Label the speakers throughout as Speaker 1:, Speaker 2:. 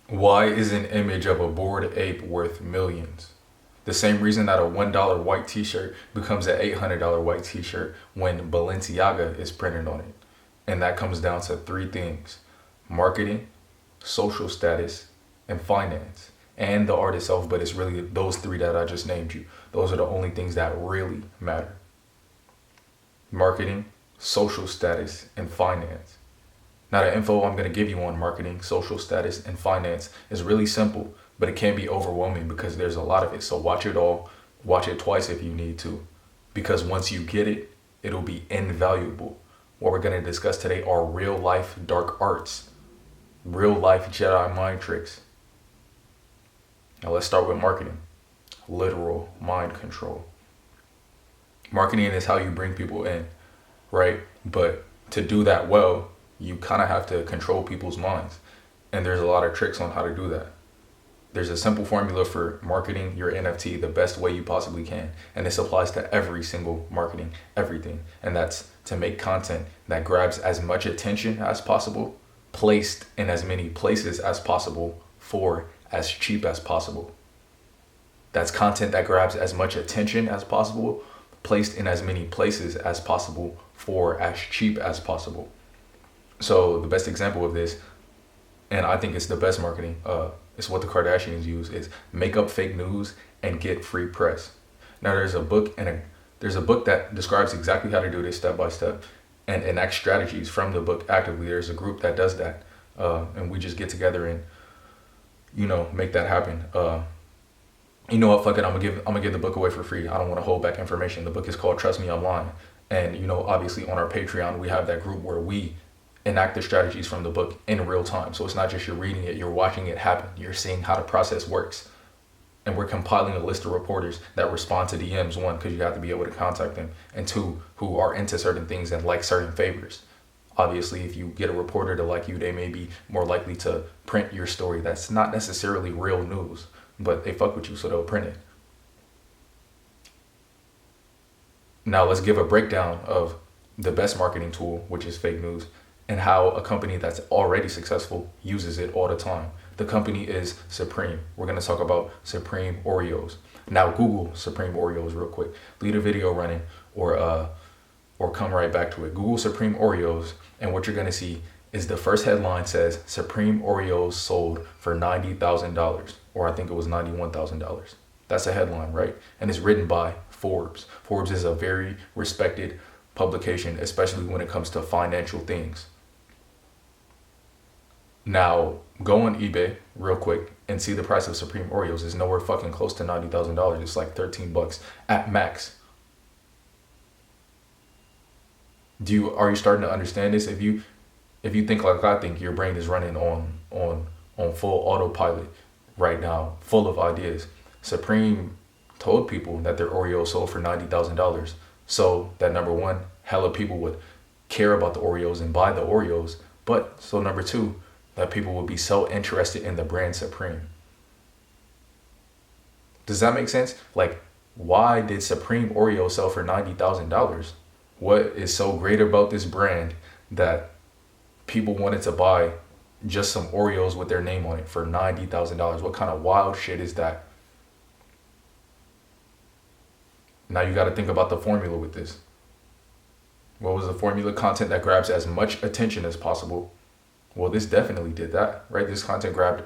Speaker 1: Why is an image of a bored ape worth millions? The same reason that a $1 white t-shirt becomes an $800 white t-shirt when Balenciaga is printed on it. And that comes down to three things: marketing, social status, and finance. And the art itself, but it's really those three that I just named you. Those are the only things that really matter: marketing, social status, and finance. Now, the info I'm going to give you on marketing, social status, and finance is really simple, but it can be overwhelming because there's a lot of it. So watch it all, watch it twice if you need to, because once you get it, it'll be invaluable. What we're going to discuss today are real life dark arts, real life Jedi mind tricks. Now, let's start with marketing. Literal mind control. Marketing is how you bring people in, right? But to do that well, you kind of have to control people's minds. And there's a lot of tricks on how to do that. There's a simple formula for marketing your NFT the best way you possibly can. And this applies to every single marketing, everything. And that's to make content that grabs as much attention as possible, placed in as many places as possible, for as cheap as possible. That's content that grabs as much attention as possible, placed in as many places as possible, for as cheap as possible. So the best example of this, and I think it's the best marketing, it's what the Kardashians use, is make up fake news and get free press. Now there's a book there's a book that describes exactly how to do this step by step and enact strategies from the book actively. There's a group that does that, and we just get together and make that happen. You know what? Fuck it. I'm gonna give the book away for free. I don't want to hold back information. The book is called Trust Me, I'm Lying. And obviously on our Patreon we have that group where we enact the strategies from the book in real time. So it's not just you're reading it, you're watching it happen. You're seeing how the process works. And we're compiling a list of reporters that respond to DMs, one, because you have to be able to contact them, and two, who are into certain things and like certain favors. Obviously, if you get a reporter to like you, they may be more likely to print your story. That's not necessarily real news, but they fuck with you, so they'll print it. Now let's give a breakdown of the best marketing tool, which is fake news, and how a company that's already successful uses it all the time. The company is Supreme. We're going to talk about Supreme Oreos. Now Google Supreme Oreos real quick. Leave the video running or come right back to it. Google Supreme Oreos, and what you're going to see is the first headline says Supreme Oreos sold for $90,000, or I think it was $91,000. That's a headline, right? And it's written by Forbes. Forbes is a very respected publication, especially when it comes to financial things. Now, go on eBay real quick and see the price of Supreme Oreos is nowhere fucking close to $90,000. It's like $13 at max. Are you starting to understand this? If you think like I think, your brain is running on full autopilot right now, full of ideas. Supreme told people that their Oreos sold for $90,000. So that, number one, hella people would care about the Oreos and buy the Oreos. But so number two, that people would be so interested in the brand Supreme. Does that make sense? Like, why did Supreme Oreo sell for $90,000? What is so great about this brand that people wanted to buy just some Oreos with their name on it for $90,000? What kind of wild shit is that? Now you got to think about the formula with this. What was the formula? Content that grabs as much attention as possible. Well, this definitely did that, right? This content grabbed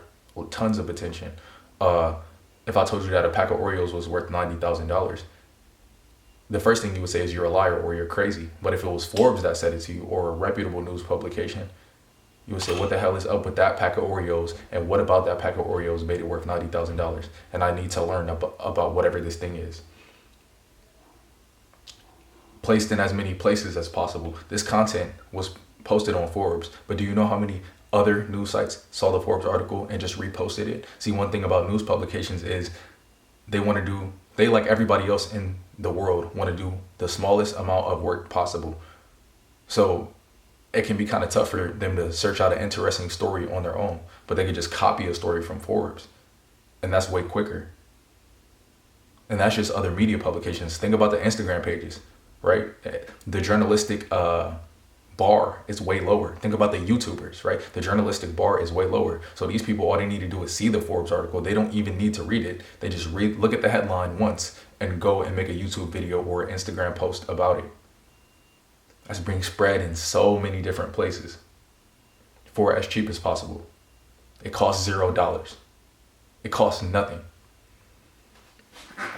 Speaker 1: tons of attention. If I told you that a pack of Oreos was worth $90,000, the first thing you would say is you're a liar or you're crazy. But if it was Forbes that said it to you, or a reputable news publication, you would say, what the hell is up with that pack of Oreos? And what about that pack of Oreos made it worth $90,000? And I need to learn about whatever this thing is. Placed in as many places as possible. This content was posted on Forbes, but do you know how many other news sites saw the Forbes article and just reposted it? See, one thing about news publications is they like everybody else in the world want to do the smallest amount of work possible. So it can be kind of tough for them to search out an interesting story on their own, but they could just copy a story from Forbes, and that's way quicker. And that's just other media publications. Think about the Instagram pages, right? The journalistic bar is way lower. Think about the YouTubers, right? The journalistic bar is way lower. So these people, all they need to do is see the Forbes article. They don't even need to read it. They just look at the headline once and go and make a YouTube video or an Instagram post about it. That's being spread in so many different places for as cheap as possible. It costs $0. It costs nothing.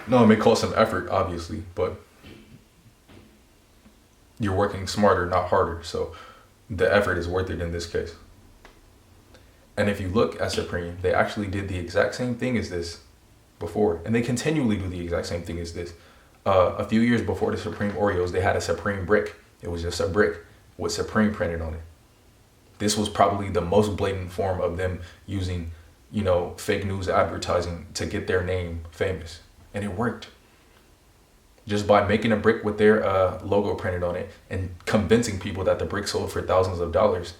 Speaker 1: No, it may cost some effort, obviously, but you're working smarter, not harder. So the effort is worth it in this case. And if you look at Supreme, they actually did the exact same thing as this before. And they continually do the exact same thing as this. A few years before the Supreme Oreos, they had a Supreme brick. It was just a brick with Supreme printed on it. This was probably the most blatant form of them using, fake news advertising to get their name famous. And it worked. Just by making a brick with their logo printed on it and convincing people that the brick sold for thousands of dollars,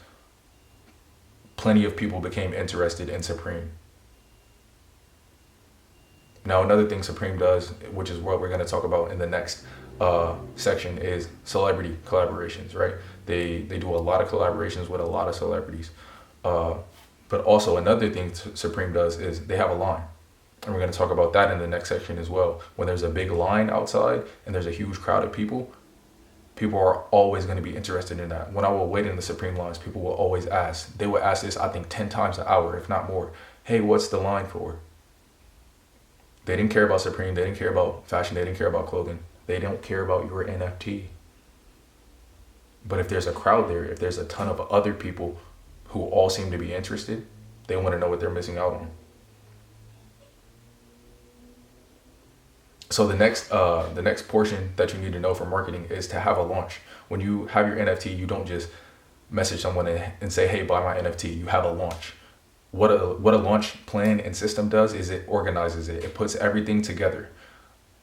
Speaker 1: plenty of people became interested in Supreme. Now, another thing Supreme does, which is what we're going to talk about in the next section, is celebrity collaborations, right? They do a lot of collaborations with a lot of celebrities. But also another thing Supreme does is they have a line. And we're going to talk about that in the next section as well. When there's a big line outside and there's a huge crowd of people are always going to be interested in that. When I will wait in the Supreme lines, people will always ask. They will ask this, I think, 10 times an hour, if not more. Hey, what's the line for? They didn't care about Supreme. They didn't care about fashion. They didn't care about clothing. They don't care about your NFT. But if there's a crowd there, if there's a ton of other people who all seem to be interested, they want to know what they're missing out on. So the next portion that you need to know for marketing is to have a launch. When you have your NFT, you don't just message someone and say, hey, buy my NFT. You have a launch. What a launch plan and system does is it organizes it. It puts everything together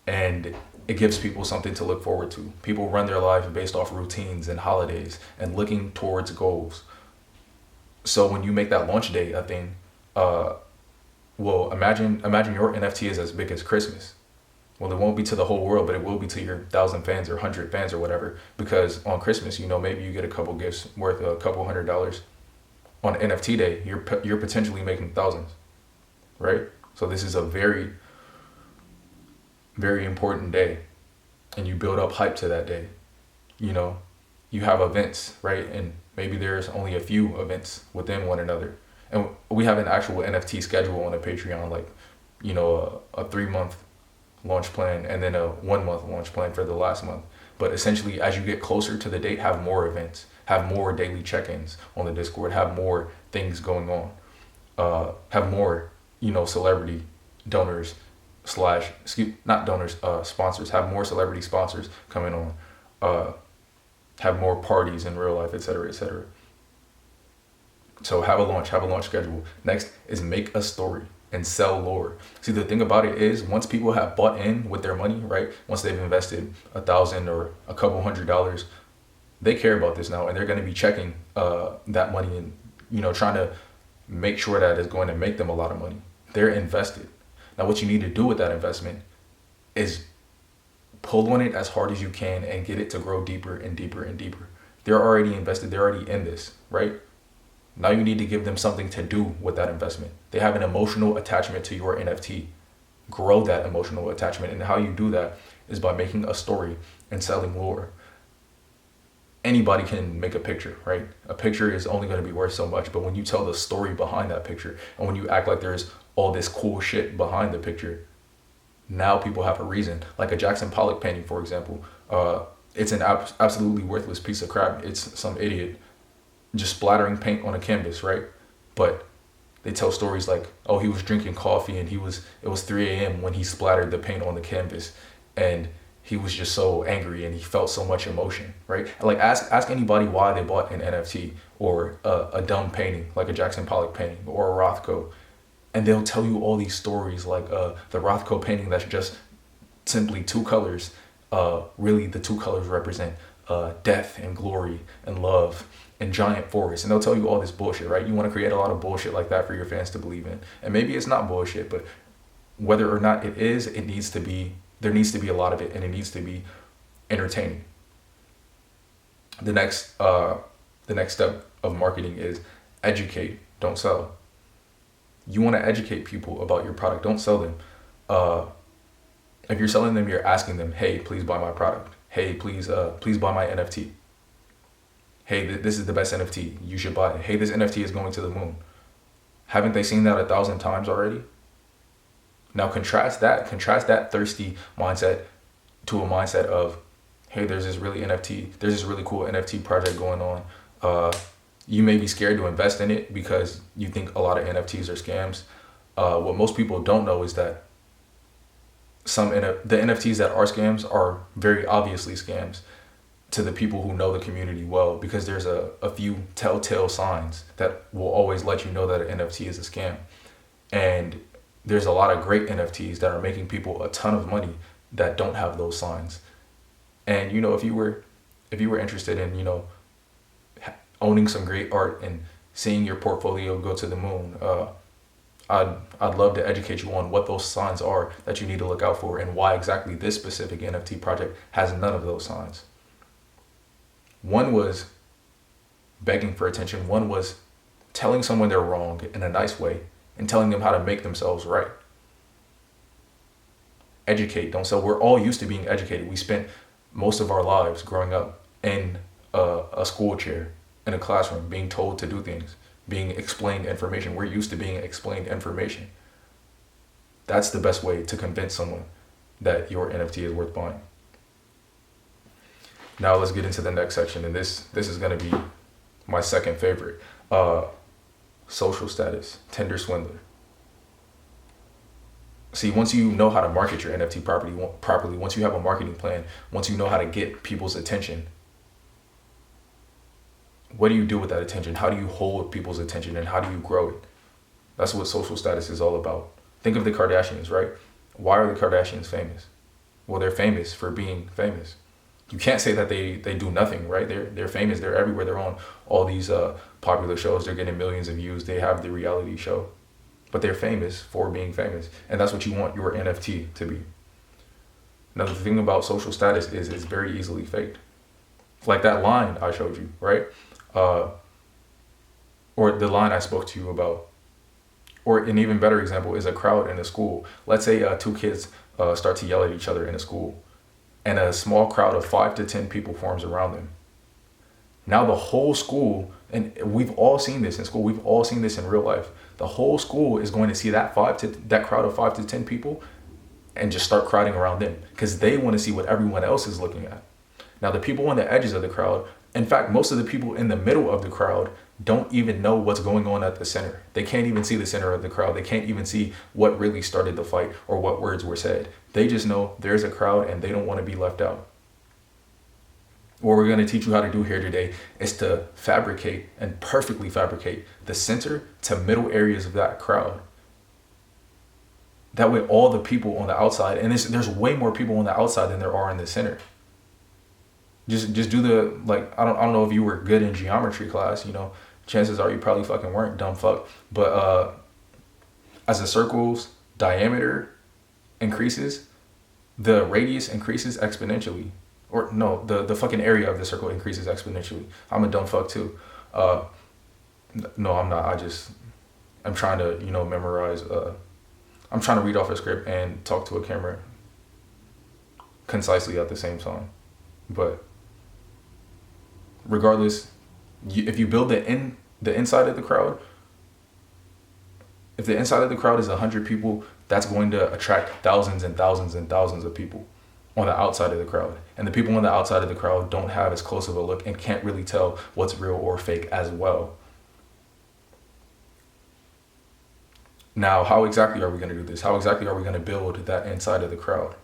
Speaker 1: and it gives people something to look forward to. People run their life based off routines and holidays and looking towards goals. So when you make that launch day a thing, imagine your NFT is as big as Christmas. Well, it won't be to the whole world, but it will be to your 1,000 fans or 100 fans or whatever. Because on Christmas, maybe you get a couple gifts worth a couple $100. On NFT day, you're potentially making thousands, right? So this is a very, very important day, and you build up hype to that day. You have events, right? And maybe there's only a few events within one another. And we have an actual NFT schedule on a Patreon, like, a 3-month launch plan and then a 1-month launch plan for the last month. But essentially, as you get closer to the date, have more events, have more daily check-ins on the Discord, have more things going on, have more, celebrity donors sponsors, have more celebrity sponsors coming on, have more parties in real life, etc., etc. So have a launch schedule. Next is make a story and sell lore. See, the thing about it is, once people have bought in with their money, right? Once they've invested $1,000 or a couple $100, they care about this now, and they're going to be checking that money and trying to make sure that it's going to make them a lot of money. They're invested. Now, what you need to do with that investment is pull on it as hard as you can and get it to grow deeper and deeper and deeper. They're already invested. They're already in this, right? Now you need to give them something to do with that investment. They have an emotional attachment to your NFT. Grow that emotional attachment. And how you do that is by making a story and selling lore. Anybody can make a picture, right? A picture is only going to be worth so much, but when you tell the story behind that picture and when you act like there's all this cool shit behind the picture, now people have a reason. Like a Jackson Pollock painting, for example. It's an absolutely worthless piece of crap. It's some idiot just splattering paint on a canvas, right? But they tell stories like, oh, he was drinking coffee and it was 3 a.m. when he splattered the paint on the canvas and he was just so angry and he felt so much emotion, right? Like ask anybody why they bought an NFT or a dumb painting like a Jackson Pollock painting or a Rothko, and they'll tell you all these stories like the Rothko painting that's just simply 2 colors. Really the 2 colors represent death and glory and love and giant forests, and they'll tell you all this bullshit, right? You want to create a lot of bullshit like that for your fans to believe in, and maybe it's not bullshit, but whether or not it is, there needs to be a lot of it, and it needs to be entertaining. The next the next step of marketing is educate, don't sell. You want to educate people about your product, don't sell them. If you're selling them, you're asking them, hey, please buy my product. Hey, please buy my NFT. Hey, this is the best NFT. You should buy it. Hey, this NFT is going to the moon. Haven't they seen that 1,000 times already? Now contrast that thirsty mindset to a mindset of, hey, there's this really cool NFT project going on. You may be scared to invest in it because you think a lot of NFTs are scams. What most people don't know is that the NFTs that are scams are very obviously scams to the people who know the community well, because there's a few telltale signs that will always let you know that an NFT is a scam. And there's a lot of great NFTs that are making people a ton of money that don't have those signs. And if you were interested in owning some great art and seeing your portfolio go to the moon, I'd love to educate you on what those signs are that you need to look out for, and why exactly this specific NFT project has none of those signs. One was begging for attention. One was telling someone they're wrong in a nice way and telling them how to make themselves right. Educate, don't sell. We're all used to being educated. We spent most of our lives growing up in a school chair, in a classroom, being told to do things, being explained information. We're used to being explained information. That's the best way to convince someone that your NFT is worth buying. Now let's get into the next section, and this is going to be my second favorite. Social status, Tinder swindler. See, once you know how to market your NFT properly, once you have a marketing plan, once you know how to get people's attention, what do you do with that attention? How do you hold people's attention, and how do you grow it? That's what social status is all about. Think of the Kardashians, right? Why are the Kardashians famous? Well, they're famous for being famous. You can't say that they do nothing, right? They're famous. They're everywhere. They're on all these popular shows. They're getting millions of views. They have the reality show. But they're famous for being famous. And that's what you want your NFT to be. Now, the thing about social status is it's very easily faked. Like that line I showed you, right? Or the line I spoke to you about. Or an even better example is a crowd in a school. Let's say two kids start to yell at each other in a school, and a small crowd of 5 to 10 people forms around them. Now the whole school, and we've all seen this in school, we've all seen this in real life, the whole school is going to see that crowd of 5 to 10 people and just start crowding around them, because they want to see what everyone else is looking at. Now the people on the edges of the crowd, in fact, most of the people in the middle of the crowd don't even know what's going on at the center. They can't even see the center of the crowd. They can't even see what really started the fight or what words were said. They just know there's a crowd and they don't want to be left out. What we're going to teach you how to do here today is to fabricate and perfectly fabricate the center to middle areas of that crowd. That way all the people on the outside, and there's way more people on the outside than there are in the center. Just do the, like, I don't know if you were good in geometry class, chances are you probably fucking weren't, dumb fuck. But as a circle's diameter increases, the radius increases exponentially. Or no, the fucking area of the circle increases exponentially. I'm a dumb fuck too. No, I'm not. I'm trying to, memorize. I'm trying to read off a script and talk to a camera concisely at the same time. But regardless, if you build the inside of the crowd, if the inside of the crowd is 100 people, that's going to attract thousands and thousands and thousands of people on the outside of the crowd. And the people on the outside of the crowd don't have as close of a look and can't really tell what's real or fake as well. Now, how exactly are we going to do this? How exactly are we going to build that inside of the crowd?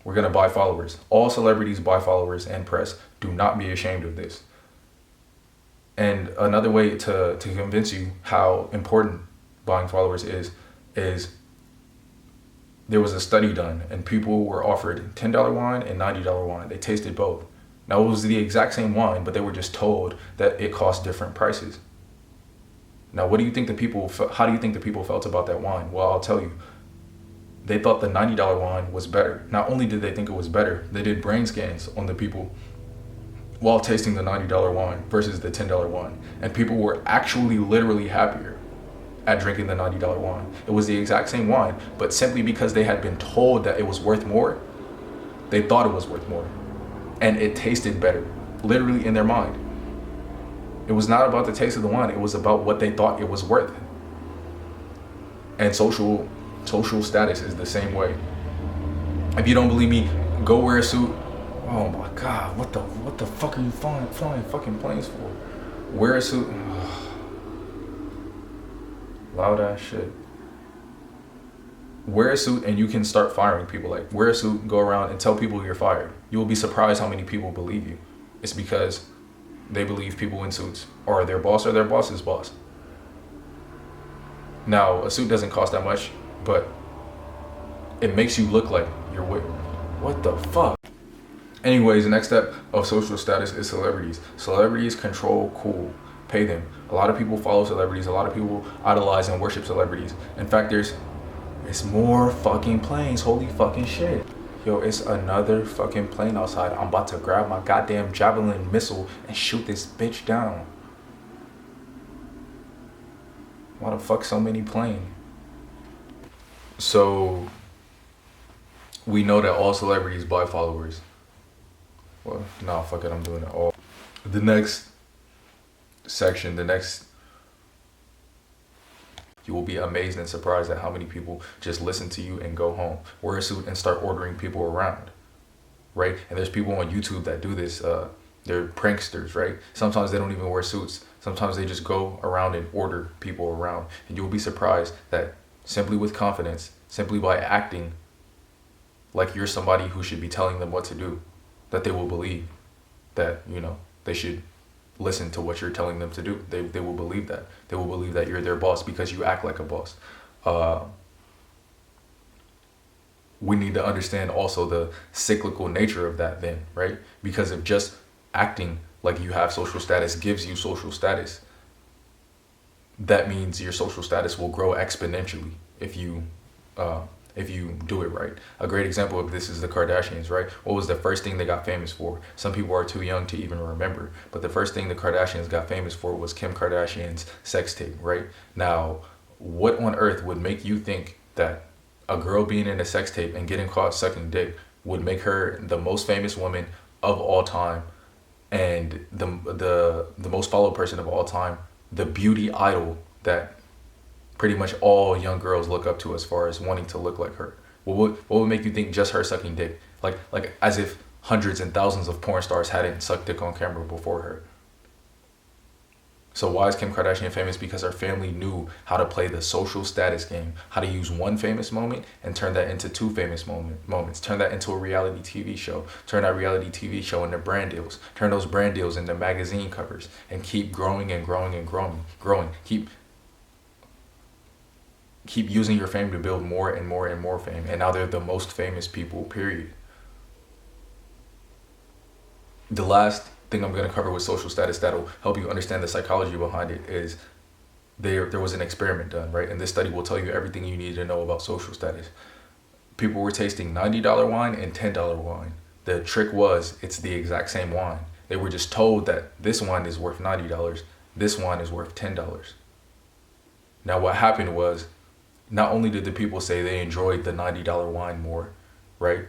Speaker 1: We're going to buy followers. All celebrities buy followers and press. Do not be ashamed of this. And another way to convince you how important buying followers is there was a study done and people were offered $10 wine and $90 wine. They tasted both. Now it was the exact same wine, but they were just told that it cost different prices. Now, how do you think the people felt about that wine? Well, I'll tell you. They thought the $90 wine was better. Not only did they think it was better, they did brain scans on the people while tasting the $90 wine versus the $10 wine. And people were actually literally happier at drinking the $90 wine. It was the exact same wine, but simply because they had been told that it was worth more, they thought it was worth more. And it tasted better, literally in their mind. It was not about the taste of the wine, it was about what they thought it was worth. And social status is the same way. If you don't believe me, go wear a suit. Oh my God, what the fuck are you flying fucking planes for? Wear a suit. Loud ass shit. Wear a suit and you can start firing people. Like, wear a suit, go around and tell people you're fired. You will be surprised how many people believe you. It's because they believe people in suits are their boss or their boss's boss. Now, a suit doesn't cost that much, but it makes you look like you're with. What the fuck? Anyways, the next step of social status is celebrities. Celebrities control cool. Pay them. A lot of people follow celebrities. A lot of people idolize and worship celebrities. In fact, there's more fucking planes. Holy fucking shit. Yo, it's another fucking plane outside. I'm about to grab my goddamn javelin missile and shoot this bitch down. Why the fuck so many planes? So, we know that all celebrities buy followers. Well, nah, fuck it, I'm doing it all. The next section, you will be amazed and surprised at how many people just listen to you and go home. Wear a suit and start ordering people around, right? And there's people on YouTube that do this. They're pranksters, right? Sometimes they don't even wear suits. Sometimes they just go around and order people around. And you'll be surprised that simply with confidence, simply by acting like you're somebody who should be telling them what to do, that they will believe that, you know, they should listen to what you're telling them to do. They will believe that. They will believe that you're their boss because you act like a boss. We need to understand also the cyclical nature of that then, right? Because if just acting like you have social status gives you social status, that means your social status will grow exponentially if you do it right. A great example of this is the Kardashians, right? What was the first thing they got famous for? Some people are too young to even remember, but the first thing the Kardashians got famous for was Kim Kardashian's sex tape, right? Now, what on earth would make you think that a girl being in a sex tape and getting caught sucking dick would make her the most famous woman of all time and the most followed person of all time, the beauty idol that pretty much all young girls look up to as far as wanting to look like her? What would make you think just her sucking dick? Like as if hundreds and thousands of porn stars hadn't sucked dick on camera before her. So why is Kim Kardashian famous? Because her family knew how to play the social status game, how to use one famous moment and turn that into two famous moments, turn that into a reality TV show, turn that reality TV show into brand deals, turn those brand deals into magazine covers, and keep growing and growing and growing. Keep using your fame to build more and more and more fame. And now they're the most famous people, period. The last thing I'm going to cover with social status that'll help you understand the psychology behind it is there was an experiment done, right? And this study will tell you everything you need to know about social status. People were tasting $90 wine and $10 wine. The trick was it's the exact same wine. They were just told that this wine is worth $90, this wine is worth $10. Now what happened was, not only did the people say they enjoyed the $90 wine more, right,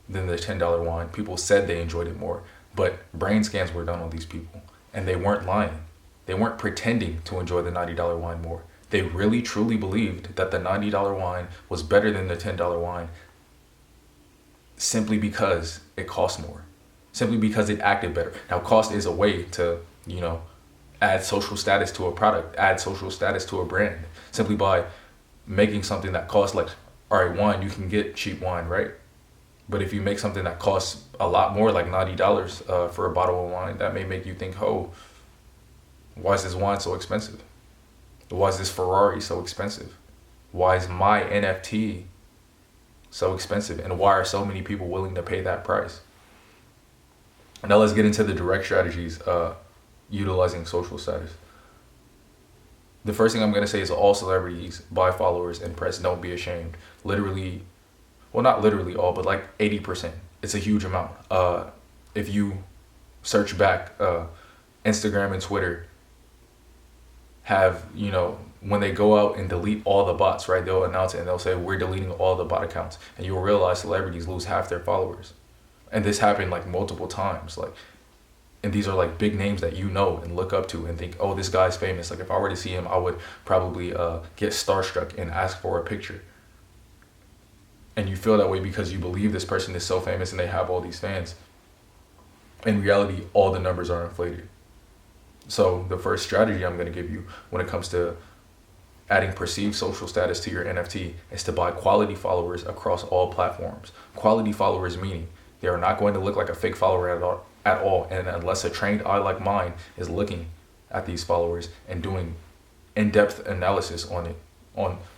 Speaker 1: than the $10 wine, people said they enjoyed it more, but brain scans were done on these people, and they weren't lying. They weren't pretending to enjoy the $90 wine more. They really truly believed that the $90 wine was better than the $10 wine simply because it cost more, simply because it acted better. Now, cost is a way to, add social status to a product, add social status to a brand, simply by making something that costs, like, all right, wine, you can get cheap wine, right? But if you make something that costs a lot more, like $90 for a bottle of wine, that may make you think, oh, why is this wine so expensive? Why is this Ferrari so expensive? Why is my NFT so expensive? And why are so many people willing to pay that price? Now let's get into the direct strategies utilizing social status. The first thing I'm going to say is all celebrities buy followers and press. Don't be ashamed. Literally, well, not literally all, but like 80%. It's a huge amount. If you search back, Instagram and Twitter have, when they go out and delete all the bots, right? They'll announce it and they'll say, we're deleting all the bot accounts. And you'll realize celebrities lose half their followers. And this happened like multiple times. And these are like big names that and look up to and think, oh, this guy's famous. Like if I were to see him, I would probably get starstruck and ask for a picture. And you feel that way because you believe this person is so famous and they have all these fans. In reality, all the numbers are inflated. So the first strategy I'm going to give you when it comes to adding perceived social status to your NFT is to buy quality followers across all platforms. Quality followers meaning they are not going to look like a fake follower at all. And unless a trained eye like mine is looking at these followers and doing in-depth analysis on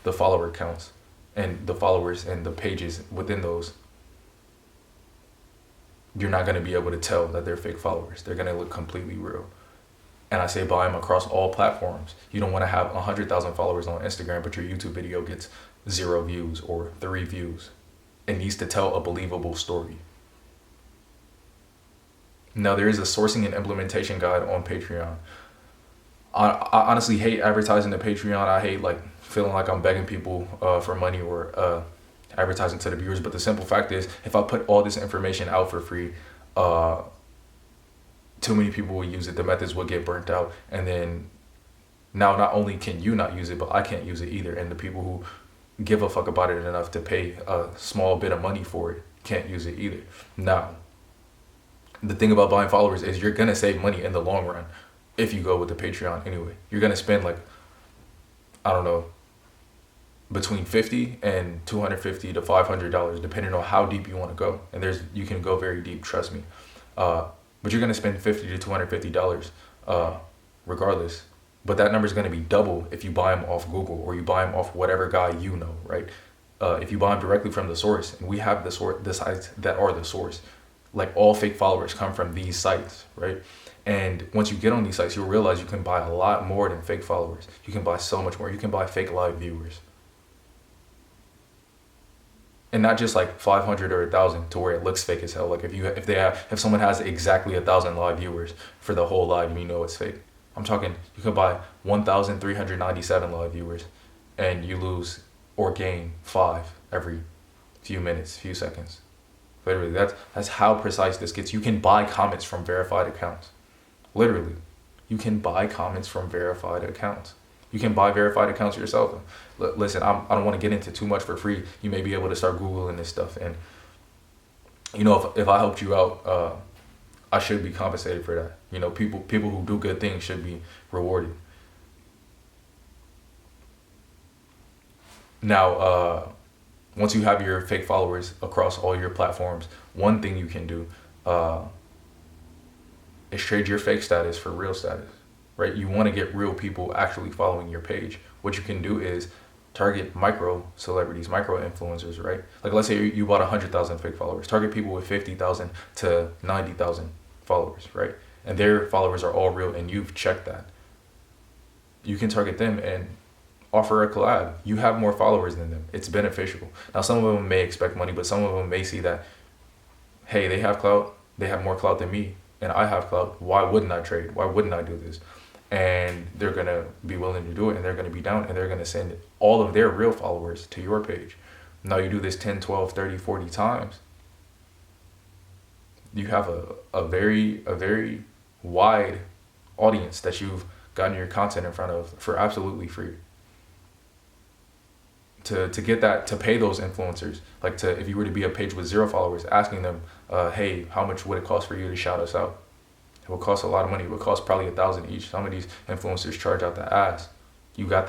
Speaker 1: the follower counts and the followers and the pages within those, you're not going to be able to tell that they're fake followers. They're going to look completely real. And I say buy them across all platforms. You don't want to have 100,000 followers on Instagram, but your YouTube video gets 0 views or 3 views. It needs to tell a believable story. Now, there is a sourcing and implementation guide on Patreon. I honestly hate advertising to Patreon. I hate feeling like I'm begging people for money or advertising to the viewers. But the simple fact is, if I put all this information out for free, too many people will use it. The methods will get burnt out. And then now not only can you not use it, but I can't use it either. And the people who give a fuck about it enough to pay a small bit of money for it can't use it either. Now, the thing about buying followers is you're going to save money in the long run if you go with the Patreon anyway. You're going to spend between $50 and $250 to $500 depending on how deep you want to go. And you can go very deep, trust me. But you're going to spend $50 to $250 regardless. But that number is going to be double if you buy them off Google or you buy them off whatever guy right? If you buy them directly from the source, and we have the sites that are the source, all fake followers come from these sites, right? And once you get on these sites, you'll realize you can buy a lot more than fake followers. You can buy so much more. You can buy fake live viewers. And not just 500 or 1,000 to where it looks fake as hell. If someone has exactly 1,000 live viewers for the whole live, it's fake. I'm talking, you could buy 1,397 live viewers and you lose or gain 5 every few minutes, few seconds. Literally, that's how precise this gets. You can buy comments from verified accounts. Literally, you can buy comments from verified accounts. You can buy verified accounts yourself. Listen, I don't want to get into too much for free. You may be able to start Googling this stuff. And, if I helped you out, I should be compensated for that. People who do good things should be rewarded. Now, once you have your fake followers across all your platforms, one thing you can do is trade your fake status for real status. Right? You want to get real people actually following your page. What you can do is target micro celebrities, micro influencers, right? Let's say you bought 100,000 fake followers. Target people with 50,000 to 90,000 followers, right? And their followers are all real and you've checked that. You can target them and offer a collab. You have more followers than them. It's beneficial. Now, some of them may expect money, but some of them may see that, hey, they have clout. They have more clout than me and I have clout. Why wouldn't I trade? Why wouldn't I do this? And they're going to be willing to do it and they're going to be down and they're going to send all of their real followers to your page. Now you do this 10, 12, 30, 40 times. You have a very wide audience that you've gotten your content in front of for absolutely free. To get that, to pay those influencers, if you were to be a page with 0 followers, asking them, hey, how much would it cost for you to shout us out? It would cost a lot of money. It would cost probably 1,000 each. Some of these influencers charge out the ass. You got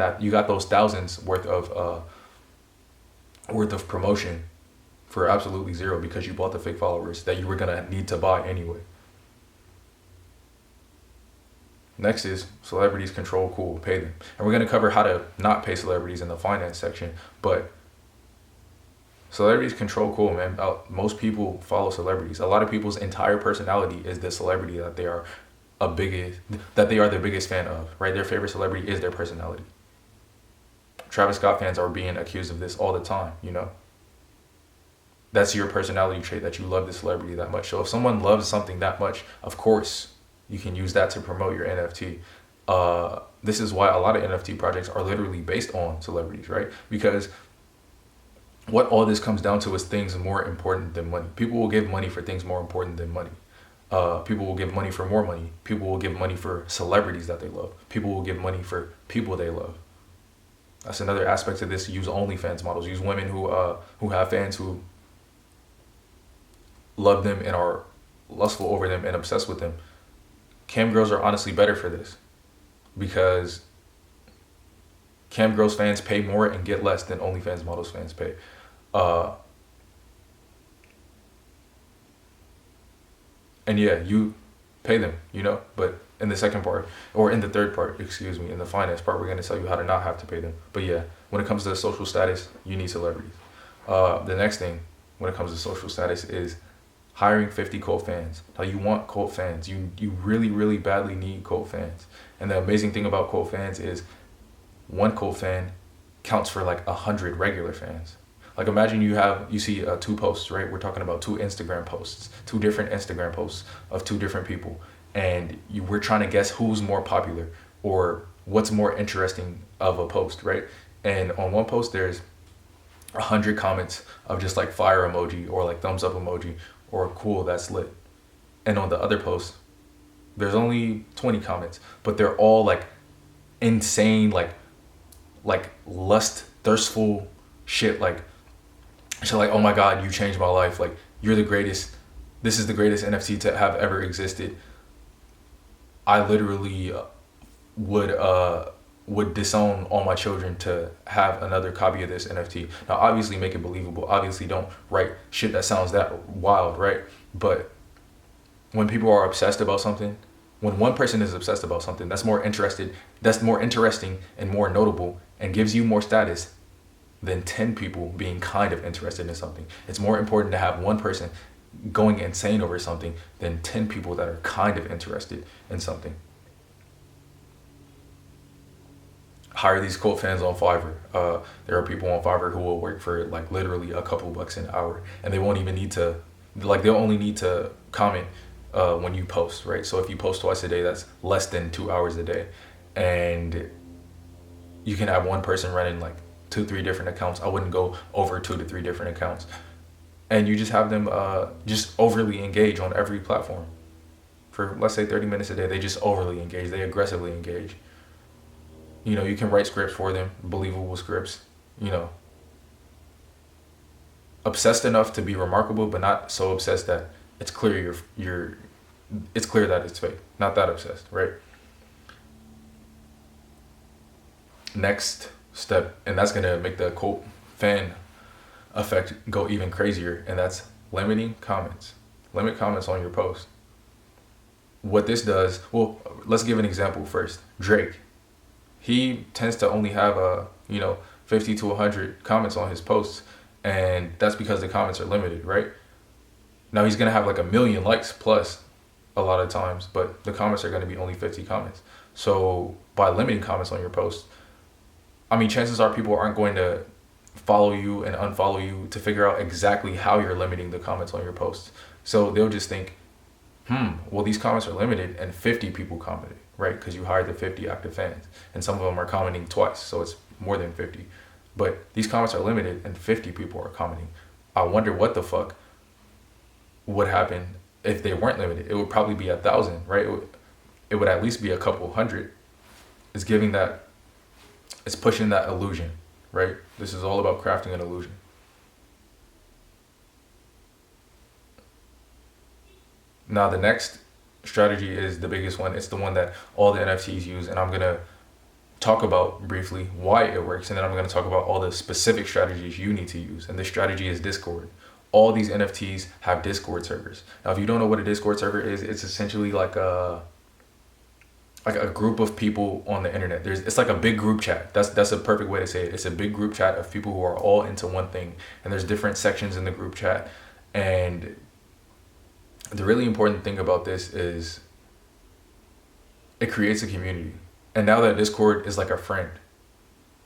Speaker 1: those thousands worth of promotion for absolutely 0 because you bought the fake followers that you were gonna need to buy anyway. Next is celebrities control cool, pay them. And we're gonna cover how to not pay celebrities in the finance section, but celebrities control cool, man. Most people follow celebrities. A lot of people's entire personality is the celebrity that they are the biggest fan of, right? Their favorite celebrity is their personality. Travis Scott fans are being accused of this all the time, That's your personality trait, that you love the celebrity that much. So if someone loves something that much, of course you can use that to promote your NFT. This is why a lot of NFT projects are literally based on celebrities, right? Because what all this comes down to is things more important than money. People will give money for things more important than money. People will give money for more money. People will give money for celebrities that they love. People will give money for people they love. That's another aspect of this. Use OnlyFans models. Use women who have fans who love them and are lustful over them and obsessed with them. Cam girls are honestly better for this, because cam girls fans pay more and get less than OnlyFans models fans pay. And yeah, you pay them, but in the second part, or in the third part, excuse me, in the finance part, we're going to tell you how to not have to pay them. But yeah, when it comes to social status, you need celebrities. The next thing when it comes to social status is hiring 50 cult fans. Now, you want cult fans. You really, really badly need cult fans. And the amazing thing about cult fans is one cult fan counts for like 100 regular fans. Like, imagine you see two posts, right? We're talking about two Instagram posts, two different Instagram posts of two different people. And we're trying to guess who's more popular or what's more interesting of a post, right? And on one post, there's 100 comments of just like fire emoji or like thumbs up emoji or cool, that's lit. And on the other post, there's only 20 comments, but they're all like insane, like lust, thirstful shit. Like, oh my God, you changed my life. Like, you're the greatest. This is the greatest NFT to have ever existed. I literally would disown all my children to have another copy of this NFT. Now, obviously make it believable. Obviously don't write shit that sounds that wild, right? But when people are obsessed about something, when one person is obsessed about something, that's more interesting and more notable and gives you more status than 10 people being kind of interested in something. It's more important to have one person going insane over something than 10 people that are kind of interested in something. Hire these cult fans on Fiverr. There are people on Fiverr who will work for like literally a couple bucks an hour, and they won't even need to, they'll only need to comment when you post, right? So if you post twice a day, that's less than 2 hours a day. And you can have one person running like 2-3 different accounts. I wouldn't go over 2 to 3 different accounts. And you just have them just overly engage on every platform. For, let's say, 30 minutes a day, they just overly engage. They aggressively engage. You can write scripts for them, believable scripts, obsessed enough to be remarkable, but not so obsessed that it's clear it's clear that it's fake. Not that obsessed, right? Next step, and that's gonna make the cult fan effect go even crazier, and that's limiting comments. Limit comments on your post. What this does, well, let's give an example first. Drake. He tends to only have 50 to 100 comments on his posts, and that's because the comments are limited, right? Now he's gonna have like 1 million likes plus a lot of times, but the comments are gonna be only 50 comments. So by limiting comments on your post, chances are people aren't going to follow you and unfollow you to figure out exactly how you're limiting the comments on your posts. So they'll just think, well, these comments are limited and 50 people commented, right? Because you hired the 50 active fans, and some of them are commenting twice, so it's more than 50. But these comments are limited and 50 people are commenting. I wonder what the fuck would happen if they weren't limited. It would probably be 1,000, right? It would at least be a couple hundred. It's pushing that illusion, right? This is all about crafting an illusion. Now, the next strategy is the biggest one. It's the one that all the NFTs use, and I'm going to talk about briefly why it works, and then I'm going to talk about all the specific strategies you need to use. And this strategy is Discord. All these NFTs have Discord servers. Now, if you don't know what a Discord server is, it's essentially like a group of people on the internet. It's like a big group chat. That's a perfect way to say it. It's a big group chat of people who are all into one thing, and there's different sections in the group chat. And the really important thing about this is it creates a community. And now that Discord is like a friend,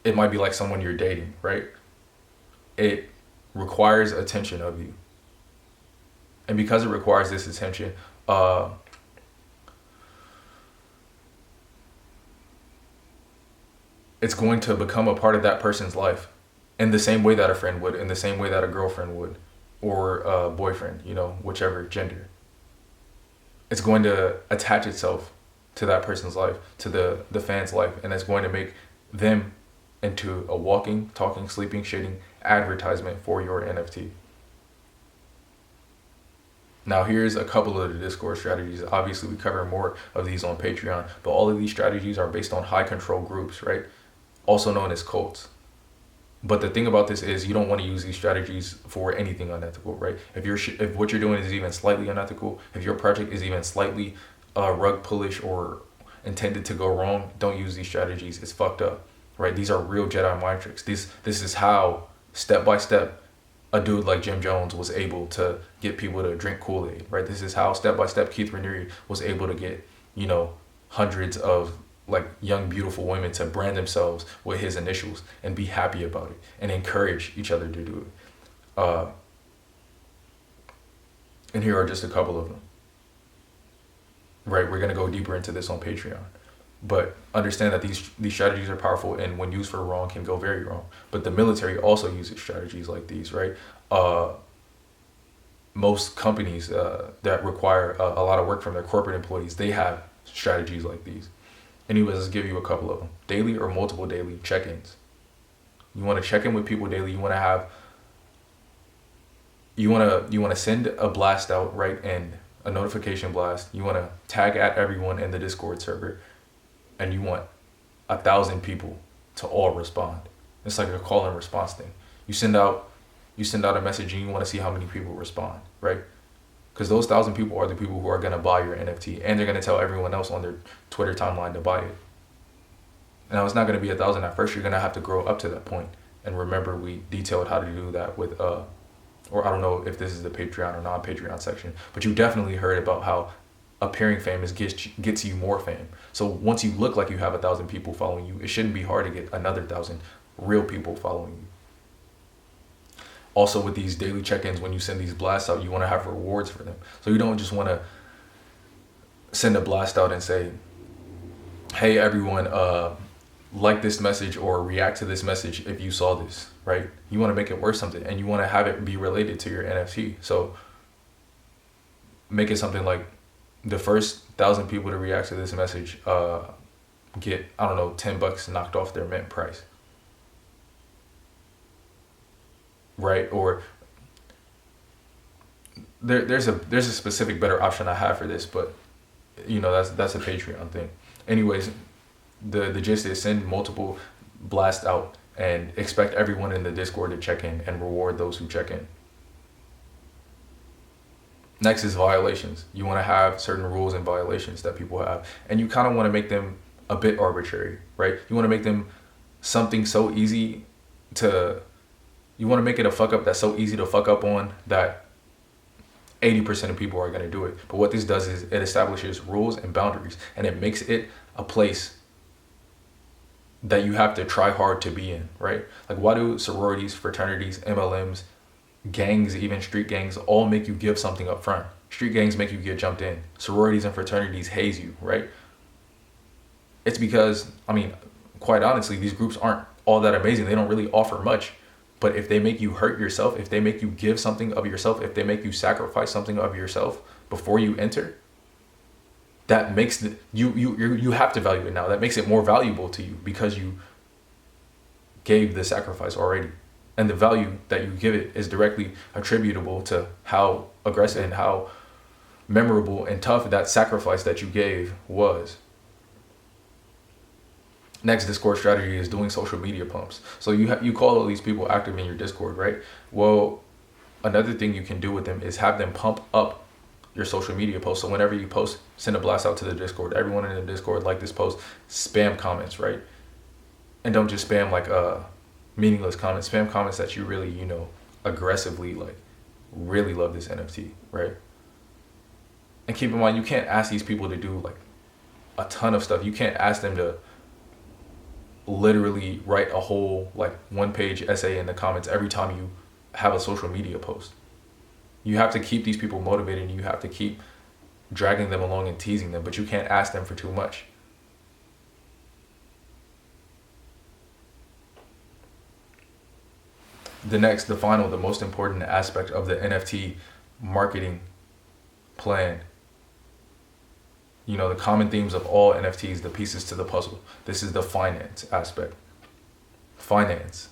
Speaker 1: it might be like someone you're dating, right? It requires attention of you. And because it requires this attention, it's going to become a part of that person's life in the same way that a friend would, in the same way that a girlfriend would, or a boyfriend, whichever gender. It's going to attach itself to that person's life, to the fan's life, and it's going to make them into a walking, talking, sleeping, shitting advertisement for your NFT. Now here's a couple of the Discord strategies. Obviously we cover more of these on Patreon, but all of these strategies are based on high control groups, right? Also known as cults. But the thing about this is you don't want to use these strategies for anything unethical, right? If what you're doing is even slightly unethical, if your project is even slightly rug pullish or intended to go wrong, don't use these strategies. It's fucked up, right? These are real Jedi mind tricks. This is how step by step a dude like Jim Jones was able to get people to drink Kool-Aid, right? This is how step by step Keith Raniere was able to get, hundreds of like young beautiful women to brand themselves with his initials and be happy about it and encourage each other to do it. And here are just a couple of them. Right, we're gonna go deeper into this on Patreon, but understand that these strategies are powerful and when used for wrong can go very wrong. But the military also uses strategies like these, right? Most companies that require a lot of work from their corporate employees, they have strategies like these. Anyways, let's give you a couple of them. Daily or multiple daily check-ins. You want to check in with people daily. You want to send a blast out, right? And a notification blast. You want to tag at everyone in the Discord server, and you want 1,000 people to all respond. It's like a call and response thing. You send out a message and you want to see how many people respond, right? Because those 1,000 people are the people who are going to buy your NFT, and they're going to tell everyone else on their Twitter timeline to buy it. Now, it's not going to be 1,000 at first. You're going to have to grow up to that point. And remember, we detailed how to do that with, or I don't know if this is the Patreon or non-Patreon section, but you definitely heard about how appearing famous gets you more fame. So once you look like you have 1,000 people following you, it shouldn't be hard to get another 1,000 real people following you. Also with these daily check-ins, when you send these blasts out, you want to have rewards for them. So you don't just want to send a blast out and say, hey everyone, like this message or react to this message if you saw this, right? You want to make it worth something and you want to have it be related to your NFT. So make it something like the first 1,000 people to react to this message get, I don't know, $10 knocked off their mint price. Right? Or there's a specific better option I have for this, but that's a Patreon thing. Anyways, the gist is send multiple blasts out and expect everyone in the Discord to check in and reward those who check in. Next is violations. You want to have certain rules and violations that people have, and you kind of want to make them a bit arbitrary, right? You want to make them something so easy to You want to make it a fuck up that's so easy to fuck up on that 80% of people are going to do it. But what this does is it establishes rules and boundaries, and it makes it a place that you have to try hard to be in, right? Like, why do sororities, fraternities, MLMs, gangs, even street gangs, all make you give something up front? Street gangs make you get jumped in. Sororities and fraternities haze you, right? It's because, quite honestly, these groups aren't all that amazing. They don't really offer much. But if they make you hurt yourself, if they make you give something of yourself, if they make you sacrifice something of yourself before you enter, that makes you have to value it now. That makes it more valuable to you because you gave the sacrifice already. And the value that you give it is directly attributable to how aggressive and how memorable and tough that sacrifice that you gave was. Next Discord strategy is doing social media pumps. So you call all these people active in your Discord, right? Well, another thing you can do with them is have them pump up your social media posts. So whenever you post, send a blast out to the Discord. Everyone in the Discord, like this post, spam comments, right? And don't just spam like meaningless comments. Spam comments that you really, aggressively really love this NFT, right? And keep in mind, you can't ask these people to do like a ton of stuff. You can't ask them to literally write a whole 1-page essay in the comments every time you have a social media post. You have to keep these people motivated, and you have to keep dragging them along and teasing them, but you can't ask them for too much. The final, the most important aspect of the NFT marketing plan, the common themes of all NFTs, the pieces to the puzzle. This is the finance aspect. Finance.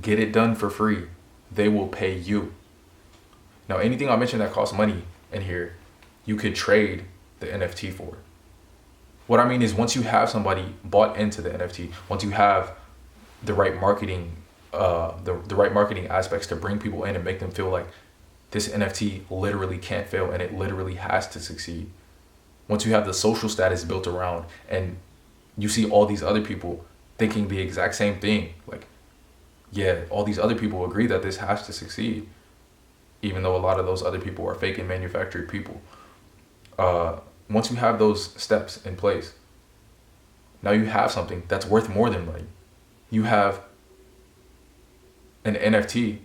Speaker 1: Get it done for free. They will pay you. Now, anything I mentioned that costs money in here, you could trade the NFT for. What I mean is, once you have somebody bought into the NFT, once you have the right marketing, the right marketing aspects to bring people in and make them feel like this NFT literally can't fail and it literally has to succeed. Once you have the social status built around and you see all these other people thinking the exact same thing, like, yeah, all these other people agree that this has to succeed, even though a lot of those other people are fake and manufactured people. Once you have those steps in place, now you have something that's worth more than money. You have an NFT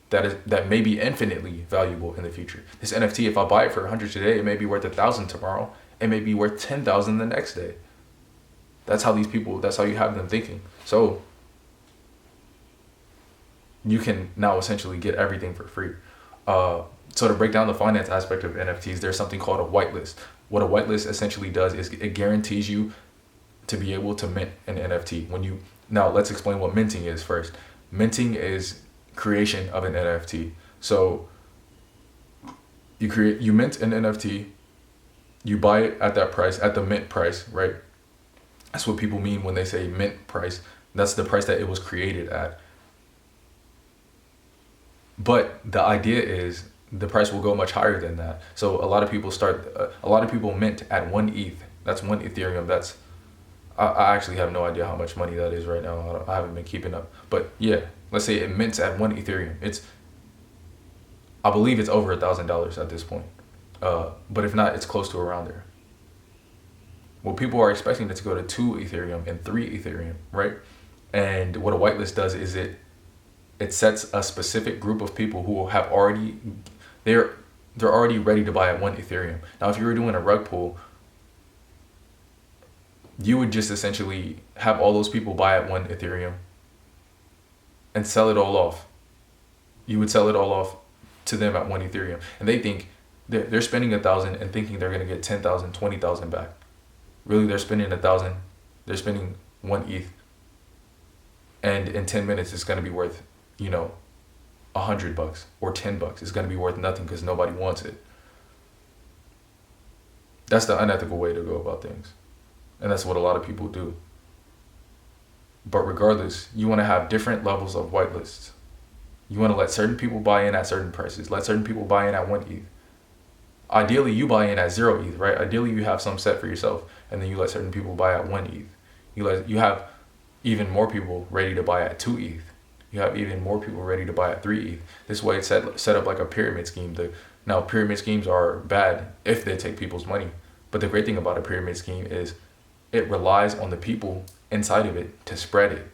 Speaker 1: that may be infinitely valuable in the future. This NFT, if I buy it for 100 today, it may be worth 1,000 tomorrow. It may be worth 10,000 the next day. That's how you have them thinking. So you can now essentially get everything for free. So to break down the finance aspect of NFTs, there's something called a whitelist. What a whitelist essentially does is it guarantees you to be able to mint an NFT. Now let's explain what minting is first. Minting is creation of an NFT. So you mint an NFT, you buy it at that price, at the mint price, right? That's what people mean when they say mint price. That's the price that it was created at. But the idea is the price will go much higher than that. So a lot of people mint at 1 ETH. That's 1 Ethereum. I actually have no idea how much money that is right now. I haven't been keeping up. But yeah, let's say it mints at 1 Ethereum. I believe it's over $1,000 at this point. But if not, it's close to around there. Well, people are expecting it to go to 2 Ethereum and 3 Ethereum, right? And what a whitelist does is it sets a specific group of people who have they're already ready to buy at 1 Ethereum. Now, if you were doing a rug pull, you would just essentially have all those people buy at 1 Ethereum and sell it all off. You would sell it all off to them at 1 Ethereum. And they think they're spending 1,000 and thinking they're going to get 10,000, 20,000 back. Really, they're spending 1,000. They're spending 1 ETH. And in 10 minutes, it's going to be worth, $100 or $10. It's going to be worth nothing because nobody wants it. That's the unethical way to go about things. And that's what a lot of people do. But regardless, you want to have different levels of whitelists. You want to let certain people buy in at certain prices. Let certain people buy in at 1 ETH. Ideally, you buy in at 0 ETH, right? Ideally, you have some set for yourself, and then you let certain people buy at 1 ETH. You have even more people ready to buy at 2 ETH. You have even more people ready to buy at 3 ETH. This way, it's set up like a pyramid scheme. Now, pyramid schemes are bad if they take people's money. But the great thing about a pyramid scheme is it relies on the people inside of it to spread it.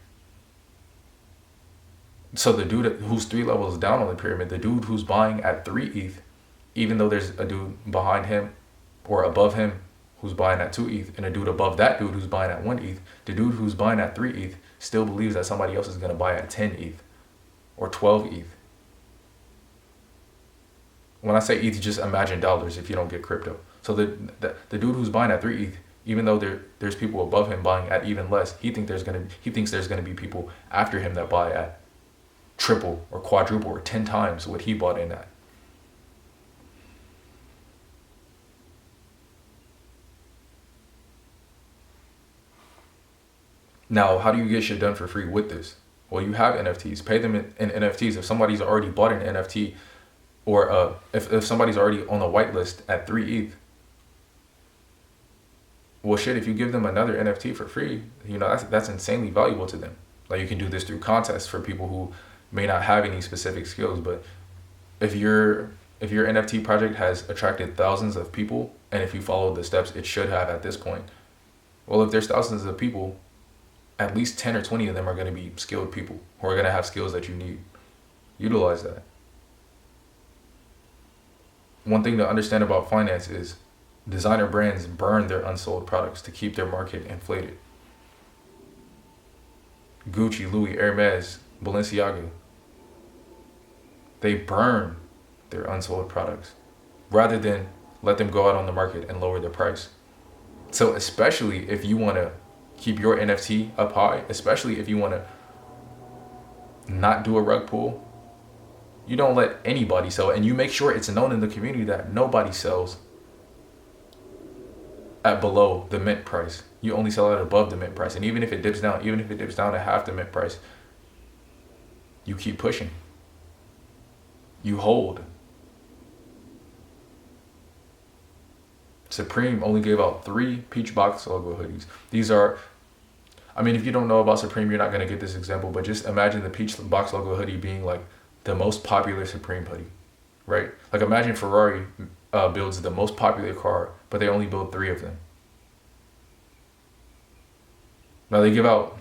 Speaker 1: So the dude who's 3 levels down on the pyramid, the dude who's buying at 3 ETH, even though there's a dude behind him or above him who's buying at 2 ETH and a dude above that dude who's buying at 1 ETH, the dude who's buying at 3 ETH still believes that somebody else is going to buy at 10 ETH or 12 ETH. When I say ETH, just imagine dollars if you don't get crypto. So the dude who's buying at 3 ETH, even though there's people above him buying at even less, he thinks there's gonna be people after him that buy at triple or quadruple or 10 times what he bought in at. Now, how do you get shit done for free with this? Well, you have NFTs. Pay them in NFTs. If somebody's already bought an NFT, or if somebody's already on the whitelist at 3 ETH, well, shit, if you give them another NFT for free, that's insanely valuable to them. Like, you can do this through contests for people who may not have any specific skills. But if your NFT project has attracted thousands of people, and if you follow the steps it should have at this point, well, if there's thousands of people, at least 10 or 20 of them are going to be skilled people who are going to have skills that you need. Utilize that. One thing to understand about finance is designer brands burn their unsold products to keep their market inflated. Gucci, Louis, Hermes, Balenciaga, they burn their unsold products rather than let them go out on the market and lower their price. So especially if you want to keep your NFT up high, especially if you want to not do a rug pull, you don't let anybody sell, and you make sure it's known in the community that nobody sells at below the mint price. You only sell it above the mint price. And even if it dips down to half the mint price, you keep pushing. You hold. Supreme only gave out 3 peach box logo hoodies. These are, if you don't know about Supreme, you're not going to get this example, but just imagine the peach box logo hoodie being like the most popular Supreme hoodie, right? Like imagine Ferrari builds the most popular car, but they only build 3 of them. Now they gave out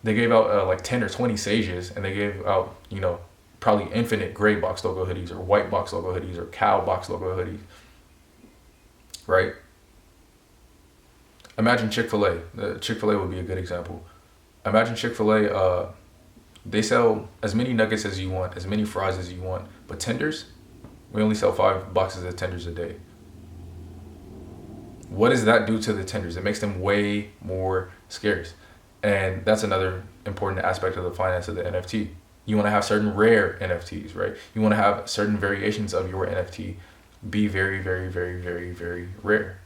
Speaker 1: like 10 or 20 Sages, and they gave out, probably infinite gray box logo hoodies or white box logo hoodies or cow box logo hoodies, right? Imagine Chick-fil-A. Chick-fil-A would be a good example. Imagine Chick-fil-A, they sell as many nuggets as you want, as many fries as you want, but tenders, we only sell 5 boxes of tenders a day. What does that do to the tenders? It makes them way more scarce. And that's another important aspect of the finance of the NFT. You want to have certain rare NFTs, right? You want to have certain variations of your NFT be very, very, very, very, very rare.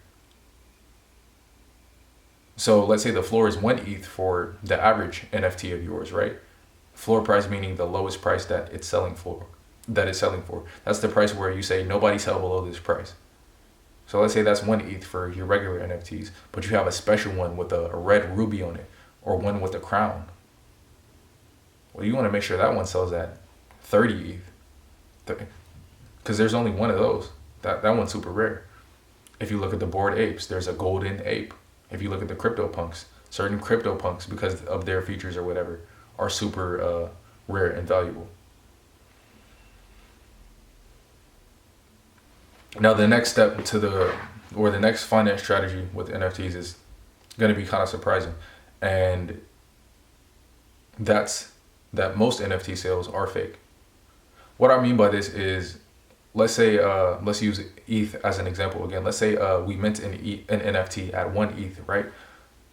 Speaker 1: So let's say the floor is 1 ETH for the average NFT of yours, right? Floor price meaning the lowest price that it's selling for. That's the price where you say nobody sell below this price. So let's say that's 1 ETH for your regular NFTs, but you have a special one with a red ruby on it, or one with a crown. Well, you want to make sure that one sells at 30 ETH, because there's only one of those. That one's super rare. If you look at the Bored Apes, there's a golden ape. If you look at the CryptoPunks, certain CryptoPunks, because of their features or whatever, are super rare and valuable. Now the next step the next finance strategy with NFTs is going to be kind of surprising, and that's that most NFT sales are fake. What I mean by this is, let's say let's use ETH as an example again. Let's say we mint an NFT at 1 ETH, right?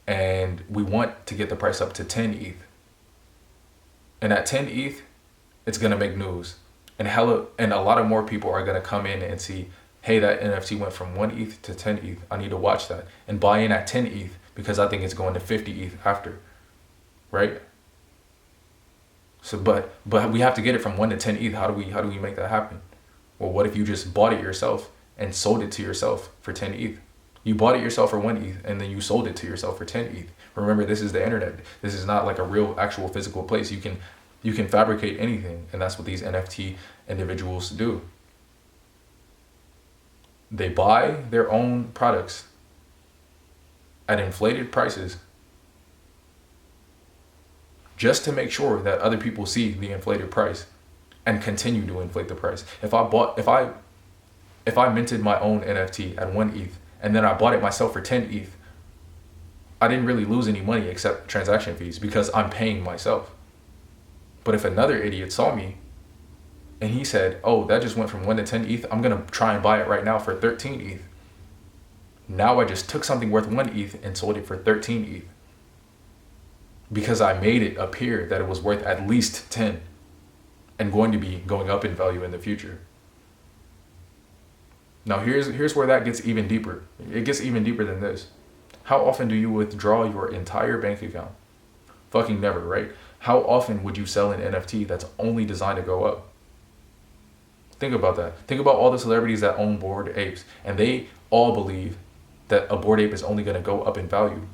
Speaker 1: And we want to get the price up to 10 ETH. And at 10 ETH, it's gonna make news, and a lot of more people are gonna come in and see, hey, that NFT went from 1 ETH to 10 ETH. I need to watch that and buy in at 10 ETH because I think it's going to 50 ETH after, right? So, but we have to get it from 1 to 10 ETH. How do we make that happen? Well, what if you just bought it yourself and sold it to yourself for 10 ETH? You bought it yourself for 1 ETH and then you sold it to yourself for 10 ETH. Remember, this is the internet. This is not like a real actual physical place. You can fabricate anything, and that's what these NFT individuals do. They buy their own products at inflated prices just to make sure that other people see the inflated price and continue to inflate the price. If I minted my own NFT at 1 ETH and then I bought it myself for 10 ETH, I didn't really lose any money except transaction fees because I'm paying myself. But if another idiot saw me and he said, oh, that just went from 1 to 10 ETH, I'm going to try and buy it right now for 13 ETH. Now I just took something worth 1 ETH and sold it for 13 ETH. Because I made it appear that it was worth at least 10 and going to be going up in value in the future. Now here's where that gets even deeper. It gets even deeper than this. How often do you withdraw your entire bank account? Fucking never, right? How often would you sell an NFT that's only designed to go up? Think about that. Think about all the celebrities that own Bored Apes, and they all believe that a Bored Ape is only going to go up in value.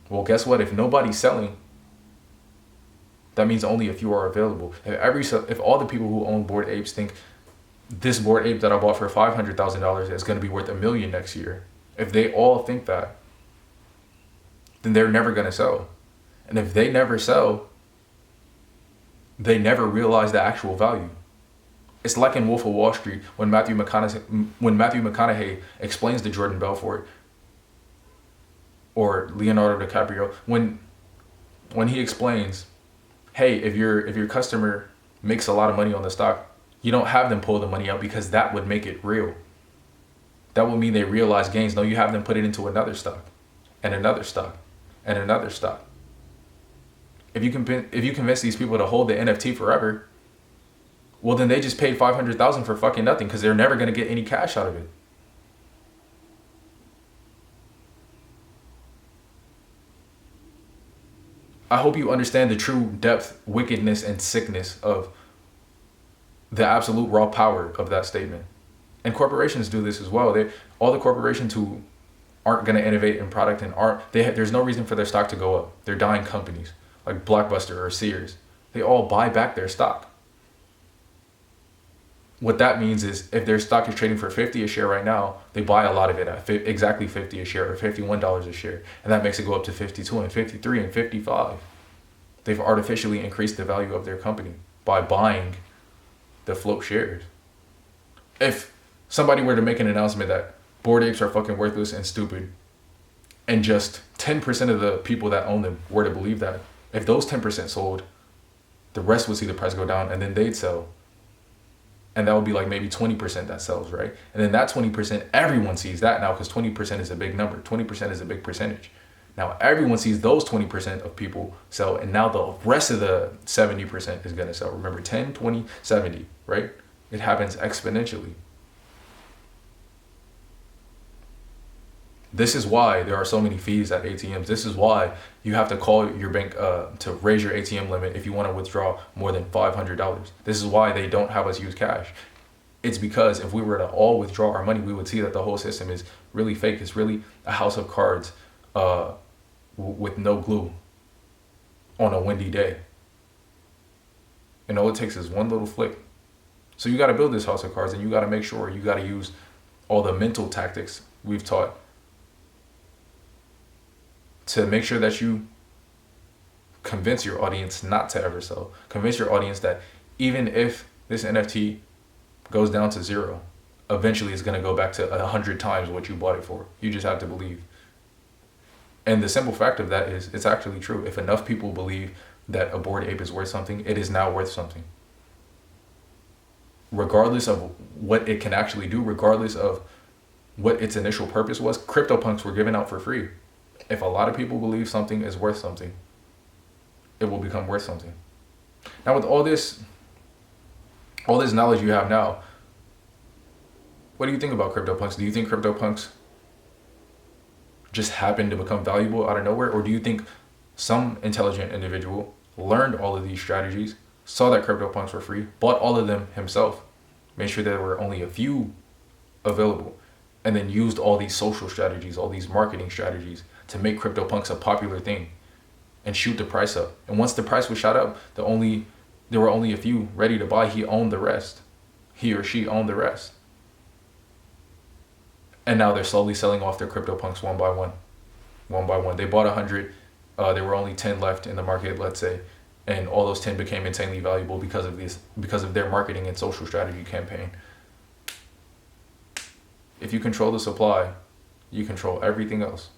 Speaker 1: Well, guess what? If nobody's selling, that means only a few are available. If all the people who own Bored Apes think this Bored Ape that I bought for $500,000 is going to be worth $1 million next year, if they all think that, then they're never going to sell. And if they never sell, they never realize the actual value. It's like in Wolf of Wall Street when Matthew McConaughey explains to Jordan Belfort or Leonardo DiCaprio when he explains, hey, if your customer makes a lot of money on the stock, you don't have them pull the money out because that would make it real. That would mean they realize gains. No, you have them put it into another stock, and another stock, and another stock. If you convince these people to hold the NFT forever, well then they just paid $500,000 for fucking nothing because they're never gonna get any cash out of it. I hope you understand the true depth, wickedness, and sickness of the absolute raw power of that statement. And corporations do this as well. All the corporations who aren't going to innovate in product and there's no reason for their stock to go up. They're dying companies like Blockbuster or Sears. They all buy back their stock. What that means is if their stock is trading for 50 a share right now, they buy a lot of it at exactly 50 a share or $51 a share. And that makes it go up to 52 and 53 and 55. They've artificially increased the value of their company by buying the float shares. If somebody were to make an announcement that Bored Apes are fucking worthless and stupid, and just 10% of the people that own them were to believe that, if those 10% sold, the rest would see the price go down and then they'd sell. And that would be like maybe 20% that sells, right? And then that 20%, everyone sees that now because 20% is a big number. 20% is a big percentage. Now everyone sees those 20% of people sell, and now the rest of the 70% is going to sell. Remember, 10, 20, 70, right? It happens exponentially. This is why there are so many fees at ATMs. This is why you have to call your bank to raise your ATM limit if you want to withdraw more than $500. This is why they don't have us use cash. It's because if we were to all withdraw our money, we would see that the whole system is really fake. It's really a house of cards with no glue on a windy day. And all it takes is one little flick. So you got to build this house of cards, and you got to make sure you got to use all the mental tactics we've taught to make sure that you convince your audience not to ever sell. Convince your audience that even if this NFT goes down to zero, eventually it's going to go back to 100 times what you bought it for. You just have to believe. And the simple fact of that is it's actually true. If enough people believe that a Bored Ape is worth something, it is now worth something. Regardless of what it can actually do, regardless of what its initial purpose was, CryptoPunks were given out for free. If a lot of people believe something is worth something, it will become worth something. Now with all this knowledge you have now, what do you think about CryptoPunks? Do you think CryptoPunks just happened to become valuable out of nowhere? Or do you think some intelligent individual learned all of these strategies, saw that CryptoPunks were free, bought all of them himself, made sure there were only a few available, and then used all these social strategies, all these marketing strategies to make CryptoPunks a popular thing and shoot the price up? And once the price was shot up, there were only a few ready to buy. He owned the rest. He or she owned the rest. And now they're slowly selling off their CryptoPunks one by one. They bought 100. There were only 10 left in the market, let's say. And all those 10 became insanely valuable because of their marketing and social strategy campaign. If you control the supply, you control everything else.